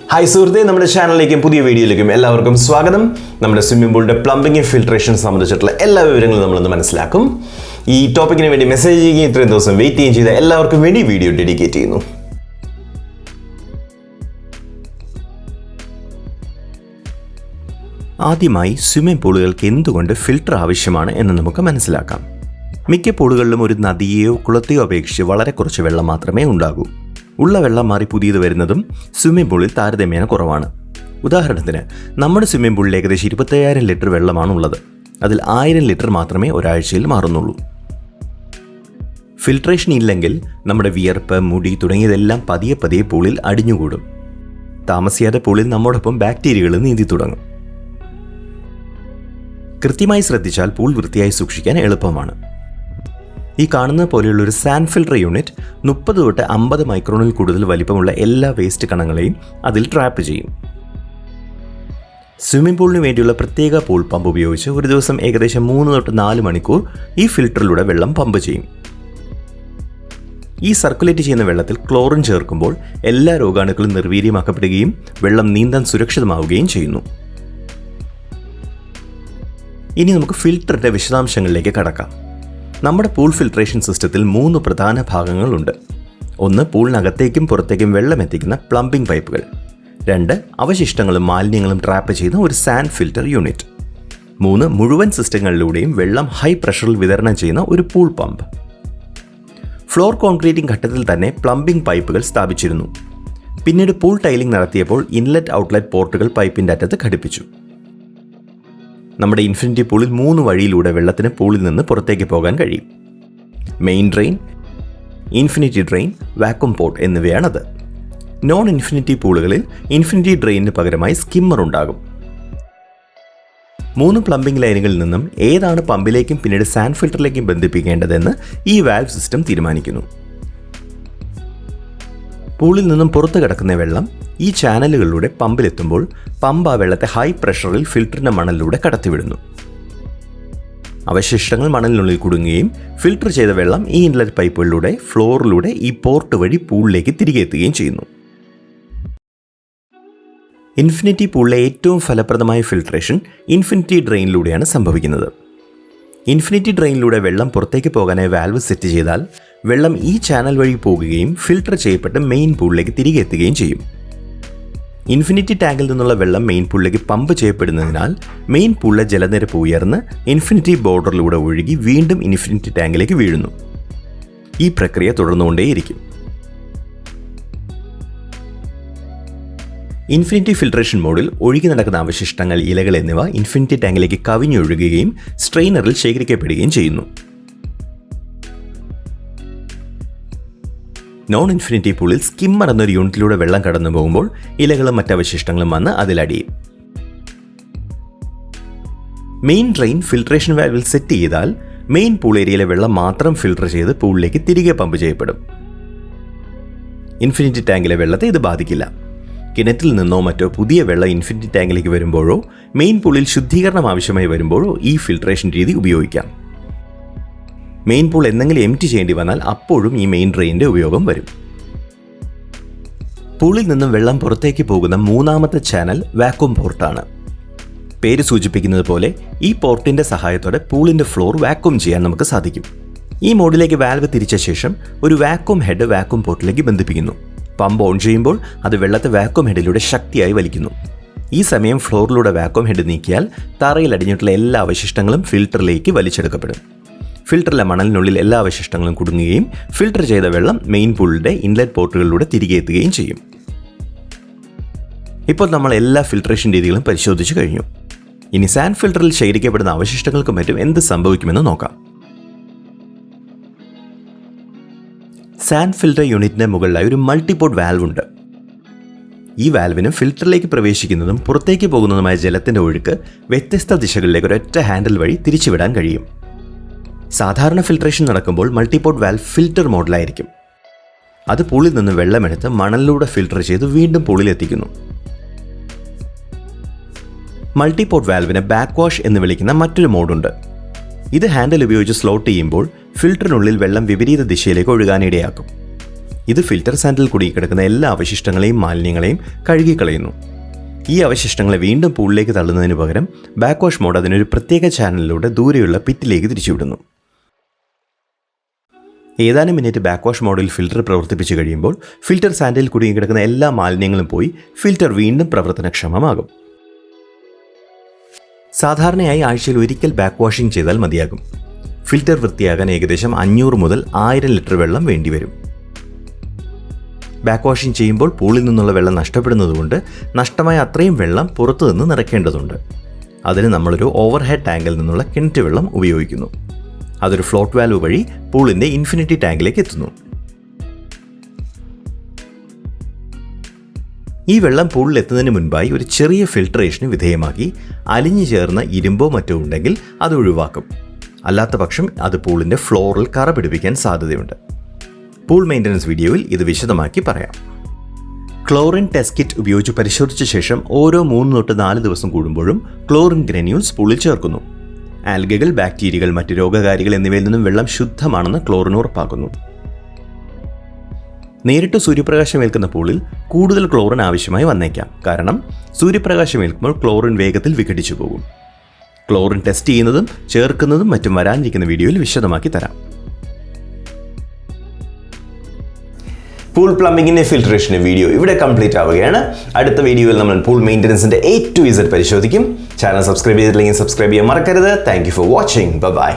Hi സുഹൃത്തെ, നമ്മുടെ ചാനലിലേക്കും പുതിയ വീഡിയോയിലേക്കും എല്ലാവർക്കും സ്വാഗതം. നമ്മുടെ സ്വിമ്മിംഗ് പൂളിൻ്റെ പ്ലംബിംഗ് ഫിൽട്രേഷൻ സംബന്ധിച്ചിട്ടുള്ള എല്ലാ വിവരങ്ങളും നമ്മളൊന്ന് മനസ്സിലാക്കും. ഈ ടോപ്പിക്കിന് വേണ്ടി മെസ്സേജ് ചെയ്യുകയും ഇത്രയും ദിവസം വെയിറ്റ് ചെയ്യുകയും ചെയ്ത എല്ലാവർക്കും വേണ്ടി വീഡിയോ ഡെഡിക്കേറ്റ് ചെയ്യുന്നു. ആദ്യമായി സ്വിമ്മിംഗ് പൂളുകൾക്ക് എന്തുകൊണ്ട് ഫിൽട്ടർ ആവശ്യമാണ് എന്ന് നമുക്ക് മനസ്സിലാക്കാം. മിക്ക പൂളുകളിലും ഒരു നദിയെയോ കുളത്തെയോ അപേക്ഷിച്ച് വളരെ കുറച്ച് വെള്ളം മാത്രമേ ഉണ്ടാകൂ. ഉള്ള വെള്ളം മാറി പുതിയത് വരുന്നതും സ്വിമ്മിംഗ് പൂളിൽ താരതമ്യേന കുറവാണ്. ഉദാഹരണത്തിന്, നമ്മുടെ സ്വിമ്മിംഗ് പൂളിൽ ഏകദേശം 25,000 ലിറ്റർ വെള്ളമാണ് ഉള്ളത്. അതിൽ 1000 ലിറ്റർ മാത്രമേ ഒരാഴ്ചയിൽ മാറുന്നുള്ളൂ. ഫിൽട്രേഷൻ ഇല്ലെങ്കിൽ നമ്മുടെ വിയർപ്പ്, മുടി തുടങ്ങിയതെല്ലാം പതിയെ പതിയെ പൂളിൽ അടിഞ്ഞുകൂടും. താമസിയാതെ പൂളിൽ നമ്മോടൊപ്പം ബാക്ടീരിയകൾ നീന്തി തുടങ്ങും. കൃത്യമായി ശ്രദ്ധിച്ചാൽ പൂൾ വൃത്തിയായി സൂക്ഷിക്കാൻ എളുപ്പമാണ്. ഈ കാണുന്ന പോലെയുള്ള ഒരു സാൻഡ് ഫിൽട്ടർ യൂണിറ്റ് 30 തൊട്ട് 50 മൈക്രോണിൽ കൂടുതൽ വലിപ്പമുള്ള എല്ലാ വേസ്റ്റ് കണങ്ങളെയും അതിൽ ട്രാപ്പ് ചെയ്യും. സ്വിമ്മിംഗ് പൂളിന് വേണ്ടിയുള്ള പ്രത്യേക പൂൾ പമ്പ് ഉപയോഗിച്ച് ഒരു ദിവസം ഏകദേശം 3 തൊട്ട് 4 മണിക്കൂർ ഈ ഫിൽട്ടറിലൂടെ വെള്ളം പമ്പ് ചെയ്യും. ഈ സർക്കുലേറ്റ് ചെയ്യുന്ന വെള്ളത്തിൽ ക്ലോറിൻ ചേർക്കുമ്പോൾ എല്ലാ രോഗാണുക്കളും നിർവീര്യമാക്കപ്പെടുകയും വെള്ളം നീന്താൻ സുരക്ഷിതമാവുകയും ചെയ്യുന്നു. ഇനി നമുക്ക് ഫിൽട്ടറിൻ്റെ വിശദാംശങ്ങളിലേക്ക് കടക്കാം. നമ്മുടെ പൂൾ ഫിൽട്രേഷൻ സിസ്റ്റത്തിൽ 3 പ്രധാന ഭാഗങ്ങളുണ്ട്. 1. പൂളിനകത്തേക്കും പുറത്തേക്കും വെള്ളം എത്തിക്കുന്ന പ്ലംബിംഗ് പൈപ്പുകൾ. 2. അവശിഷ്ടങ്ങളും മാലിന്യങ്ങളും ട്രാപ്പ് ചെയ്യുന്ന ഒരു സാൻഡ് ഫിൽട്ടർ യൂണിറ്റ്. 3. മുഴുവൻ സിസ്റ്റങ്ങളിലൂടെയും വെള്ളം ഹൈ പ്രഷറിൽ വിതരണം ചെയ്യുന്ന ഒരു പൂൾ പമ്പ്. ഫ്ലോർ കോൺക്രീറ്റിംഗ് ഘട്ടത്തിൽ തന്നെ പ്ലംബിംഗ് പൈപ്പുകൾ സ്ഥാപിച്ചിരുന്നു. പിന്നീട് പൂൾ ടൈലിംഗ് നടത്തിയപ്പോൾ ഇൻലെറ്റ് ഔട്ട്ലെറ്റ് പോർട്ടുകൾ പൈപ്പിൻ്റെ അറ്റത്ത് ഘടിപ്പിച്ചു. നമ്മുടെ ഇൻഫിനിറ്റി പൂളിൽ 3 വഴിയിലൂടെ വെള്ളത്തിന് പൂളിൽ നിന്ന് പുറത്തേക്ക് പോകാൻ കഴിയും. Main drain, infinity drain, vacuum port എന്നിവയാണത്. നോൺ ഇൻഫിനിറ്റി പൂളുകളിൽ ഇൻഫിനിറ്റി ഡ്രെയിനിന് പകരമായി സ്കിമ്മർ ഉണ്ടാകും. 3 പ്ലംബിംഗ് ലൈനുകളിൽ നിന്നും ഏതാണ് പമ്പിലേക്കും പിന്നീട് സാൻഡ് ഫിൽട്ടറിലേക്കും ബന്ധിപ്പിക്കേണ്ടതെന്ന് ഈ വാൽവ് സിസ്റ്റം തീരുമാനിക്കുന്നു. പൂളിൽ നിന്നും പുറത്തു കിടക്കുന്ന വെള്ളം ഈ ചാനലുകളിലൂടെ പമ്പിലെത്തുമ്പോൾ പമ്പ് ആ വെള്ളത്തെ ഹൈ പ്രഷറിൽ ഫിൽറ്ററിൻ്റെ മണലിലൂടെ കടത്തിവിടുന്നു. അവശിഷ്ടങ്ങൾ മണലിനുള്ളിൽ കുടുങ്ങുകയും ഫിൽട്ടർ ചെയ്ത വെള്ളം ഈ ഇൻലെറ്റ് പൈപ്പുകളിലൂടെ ഫ്ലോറിലൂടെ ഈ പോർട്ട് വഴി പൂളിലേക്ക് തിരികെ എത്തുകയും ചെയ്യുന്നു. ഇൻഫിനിറ്റി പൂളിലെ ഏറ്റവും ഫലപ്രദമായ ഫിൽട്രേഷൻ ഇൻഫിനിറ്റി ഡ്രെയിനിലൂടെയാണ് സംഭവിക്കുന്നത്. ഇൻഫിനിറ്റി ഡ്രെയിനിലൂടെ വെള്ളം പുറത്തേക്ക് പോകാനായി വാൽവ് സെറ്റ് ചെയ്താൽ വെള്ളം ഈ ചാനൽ വഴി പോകുകയും ഫിൽട്ടർ ചെയ്യപ്പെട്ട് മെയിൻ പൂളിലേക്ക് തിരികെ എത്തുകയും ചെയ്യും. ഇൻഫിനിറ്റി ടാങ്കിൽ നിന്നുള്ള വെള്ളം മെയിൻ പൂളിലേക്ക് പമ്പ് ചെയ്യപ്പെടുന്നതിനാൽ മെയിൻ പൂളിലെ ജലനിരപ്പ് ഉയർന്ന് ഇൻഫിനിറ്റി ബോർഡറിലൂടെ ഒഴുകി വീണ്ടും ഇൻഫിനിറ്റി ടാങ്കിലേക്ക് വീഴുന്നു. ഈ പ്രക്രിയ തുടർന്നുകൊണ്ടേയിരിക്കും. ഇൻഫിനിറ്റി ഫിൽട്രേഷൻ മോഡിൽ ഒഴുകി നടക്കുന്ന അവശിഷ്ടങ്ങൾ, ഇലകൾ എന്നിവ ഇൻഫിനിറ്റി ടാങ്കിലേക്ക് കവിഞ്ഞൊഴുകുകയും സ്ട്രെയിനറിൽ ശേഖരിക്കപ്പെടുകയും ചെയ്യുന്നു. നോൺ ഇൻഫിനിറ്റി പൂളിൽ സ്കിമ്മർ എന്നൊരു യൂണിറ്റിലൂടെ വെള്ളം കടന്നു പോകുമ്പോൾ ഇലകളും മറ്റവശിഷ്ടങ്ങളും വന്ന് അതിലടിയും. മെയിൻ ഡ്രെയിൻ ഫിൽട്രേഷൻ വാൽവിൽ സെറ്റ് ചെയ്താൽ മെയിൻ പൂൾ ഏരിയയിലെ വെള്ളം മാത്രം ഫിൽട്ടർ ചെയ്ത് പൂളിലേക്ക് തിരികെ പമ്പ് ചെയ്യപ്പെടും. ഇൻഫിനിറ്റി ടാങ്കിലെ വെള്ളത്തെ ഇത് ബാധിക്കില്ല. കിണറ്റിൽ നിന്നോ മറ്റോ പുതിയ വെള്ളം ഇൻഫിനിറ്റി ടാങ്കിലേക്ക് വരുമ്പോഴോ മെയിൻ പൂളിൽ ശുദ്ധീകരണം ആവശ്യമായി വരുമ്പോഴോ ഈ ഫിൽട്രേഷൻ രീതി ഉപയോഗിക്കാം. മെയിൻ പൂൾ എന്തെങ്കിലും എംപ്റ്റി ചെയ്യേണ്ടി വന്നാൽ അപ്പോഴും ഈ മെയിൻ ഡ്രെയിനിൻ്റെ ഉപയോഗം വരും. പൂളിൽ നിന്നും വെള്ളം പുറത്തേക്ക് പോകുന്ന 3ാമത്തെ ചാനൽ വാക്വം പോർട്ടാണ്. പേര് സൂചിപ്പിക്കുന്നത് പോലെ ഈ പോർട്ടിൻ്റെ സഹായത്തോടെ പൂളിൻ്റെ ഫ്ലോർ വാക്വം ചെയ്യാൻ നമുക്ക് സാധിക്കും. ഈ മോഡിലേക്ക് വാൽവ് തിരിച്ച ശേഷം ഒരു വാക്വം ഹെഡ് വാക്വം പോർട്ടിലേക്ക് ബന്ധിപ്പിക്കുന്നു. പമ്പ് ഓൺ ചെയ്യുമ്പോൾ അത് വെള്ളത്തെ വാക്വം ഹെഡിലൂടെ ശക്തിയായി വലിക്കുന്നു. ഈ സമയം ഫ്ലോറിലൂടെ വാക്വം ഹെഡ് നീക്കിയാൽ തറയിൽ അടിഞ്ഞിട്ടുള്ള എല്ലാ അവശിഷ്ടങ്ങളും ഫിൽട്ടറിലേക്ക് വലിച്ചെടുക്കപ്പെടും. ഫിൽട്ടറിലെ മണലിനുള്ളിൽ എല്ലാ അവശിഷ്ടങ്ങളും കുടുങ്ങുകയും ഫിൽട്ടർ ചെയ്ത വെള്ളം മെയിൻ പൂളിൻ്റെ ഇൻലെറ്റ് പോർട്ടുകളിലൂടെ തിരികെ എത്തുകയും ചെയ്യും. ഇപ്പോൾ നമ്മൾ എല്ലാ ഫിൽട്രേഷൻ രീതികളും പരിശോധിച്ചു കഴിഞ്ഞു. ഇനി സാൻഡ് ഫിൽട്ടറിൽ ശേഖരിക്കപ്പെടുന്ന അവശിഷ്ടങ്ങൾക്കും മറ്റും എന്ത് സംഭവിക്കുമെന്ന് നോക്കാം. സാൻഡ് ഫിൽട്ടർ യൂണിറ്റിൻ്റെ മുകളിലായി ഒരു മൾട്ടിപോർട്ട് വാൽവ് ഉണ്ട്. ഈ വാൽവിന് ഫിൽട്ടറിലേക്ക് പ്രവേശിക്കുന്നതും പുറത്തേക്ക് പോകുന്നതുമായ ജലത്തിൻ്റെ ഒഴുക്ക് വ്യത്യസ്ത ദിശകളിലേക്ക് ഒരൊറ്റ ഹാൻഡിൽ വഴി തിരിച്ചുവിടാൻ കഴിയും. സാധാരണ ഫിൽട്രേഷൻ നടക്കുമ്പോൾ മൾട്ടിപോർട്ട് വാൽവ് ഫിൽട്ടർ മോഡിലായിരിക്കും. അത് പൂളിൽ നിന്ന് വെള്ളമെടുത്ത് മണലിലൂടെ ഫിൽട്ടർ ചെയ്ത് വീണ്ടും പൂളിലെത്തിക്കുന്നു. മൾട്ടിപോർട്ട് വാൽവിനെ ബാക്ക് വാഷ് എന്ന് വിളിക്കുന്ന മറ്റൊരു മോഡുണ്ട്. ഇത് ഹാൻഡിൽ ഉപയോഗിച്ച് സ്ലോട്ട് ചെയ്യുമ്പോൾ ഫിൽട്ടറിനുള്ളിൽ വെള്ളം വിപരീത ദിശയിലേക്ക് ഒഴുകാനിടയാക്കും. ഇത് ഫിൽറ്റർ സാൻഡിൽ കുടുങ്ങിക്കിടക്കുന്ന എല്ലാ അവശിഷ്ടങ്ങളെയും മാലിന്യങ്ങളെയും കഴുകിക്കളയുന്നു. ഈ അവശിഷ്ടങ്ങളെ വീണ്ടും പൂളിലേക്ക് തള്ളുന്നതിന് പകരം ബാക്ക് വാഷ് മോഡ് അതിനൊരു പ്രത്യേക ചാനലിലൂടെ ദൂരെയുള്ള പിറ്റിലേക്ക് തിരിച്ചുവിടുന്നു. ഏതാനും മിനിറ്റ് ബാക്ക് വാഷ് മോഡിൽ ഫിൽറ്റർ പ്രവർത്തിപ്പിച്ച് കഴിയുമ്പോൾ ഫിൽറ്റർ സാൻഡിൽ കുടുങ്ങിക്കിടക്കുന്ന എല്ലാ മാലിന്യങ്ങളും പോയി ഫിൽറ്റർ വീണ്ടും പ്രവർത്തനക്ഷമമാകും. സാധാരണയായി ആഴ്ചയിൽ ഒരിക്കൽ ബാക്ക് വാഷിംഗ് ചെയ്താൽ മതിയാകും. ഫിൽറ്റർ വൃത്തിയാകാൻ ഏകദേശം 500 മുതൽ 1000 ലിറ്റർ വെള്ളം വേണ്ടിവരും. ബാക്ക് വാഷിംഗ് ചെയ്യുമ്പോൾ പൂളിൽ നിന്നുള്ള വെള്ളം നഷ്ടപ്പെടുന്നതുകൊണ്ട് നഷ്ടമായ അത്രയും വെള്ളം പുറത്തുനിന്ന് നിറയ്ക്കേണ്ടതുണ്ട്. അതിന് നമ്മളൊരു ഓവർഹെഡ് ടാങ്കിൽ നിന്നുള്ള കിണറ്റ് വെള്ളം ഉപയോഗിക്കുന്നു. അതൊരു ഫ്ലോട്ട് വാൽവ് വഴി പൂളിൻ്റെ ഇൻഫിനിറ്റി ടാങ്കിലേക്ക് എത്തുന്നു. ഈ വെള്ളം പൂളിൽ എത്തുന്നതിന് മുൻപായി ഒരു ചെറിയ ഫിൽട്രേഷന് വിധേയമാക്കി അലിഞ്ഞു ചേർന്ന ഇരുമ്പോ മറ്റോ ഉണ്ടെങ്കിൽ അത് ഒഴിവാക്കും. അല്ലാത്ത പക്ഷം അത് പൂളിൻ്റെ ഫ്ലോറിൽ കറ പിടിപ്പിക്കാൻ സാധ്യതയുണ്ട്. പൂൾ മെയിൻ്റനൻസ് വീഡിയോയിൽ ഇത് വിശദമാക്കി പറയാം. ക്ലോറിൻ ടെസ്റ്റ് കിറ്റ് ഉപയോഗിച്ച് പരിശോധിച്ച ശേഷം ഓരോ 3 തൊട്ട് 4 ദിവസം കൂടുമ്പോഴും ക്ലോറിൻ ഗ്രാന്യൂൾസ് പൂളിൽ ചേർക്കുന്നു. ആൽഗകൾ, ബാക്ടീരിയകൾ, മറ്റ് രോഗകാരികൾ എന്നിവയിൽ നിന്നും വെള്ളം ശുദ്ധമാണെന്ന് ക്ലോറിൻ ഉറപ്പാക്കുന്നു. നേരിട്ട് സൂര്യപ്രകാശം ഏൽക്കുന്ന പൂളിൽ കൂടുതൽ ക്ലോറിൻ ആവശ്യമായി വന്നേക്കാം. കാരണം സൂര്യപ്രകാശം ഏൽക്കുമ്പോൾ ക്ലോറിൻ വേഗത്തിൽ വിഘടിച്ചു പോകും. ക്ലോറിൻ ടെസ്റ്റ് ചെയ്യുന്നതും ചേർക്കുന്നതും മറ്റും വരാനിരിക്കുന്ന വീഡിയോയിൽ വിശദമാക്കി തരാം. പൂൾ പ്ലംബിങ്ങിൻ്റെ ഫിൽട്രേഷൻ്റെ വീഡിയോ ഇവിടെ കംപ്ലീറ്റ് ആവുകയാണ്. അടുത്ത വീഡിയോയിൽ നമ്മൾ പൂൾ മെയിൻ്റനൻസിൻ്റെ A to Z പരിശോധിക്കും. ചാനൽ സബ്സ്ക്രൈബ് ചെയ്തില്ലെങ്കിൽ സബ്സ്ക്രൈബ് ചെയ്യാൻ മറക്കരുത്. Thank you for watching. By.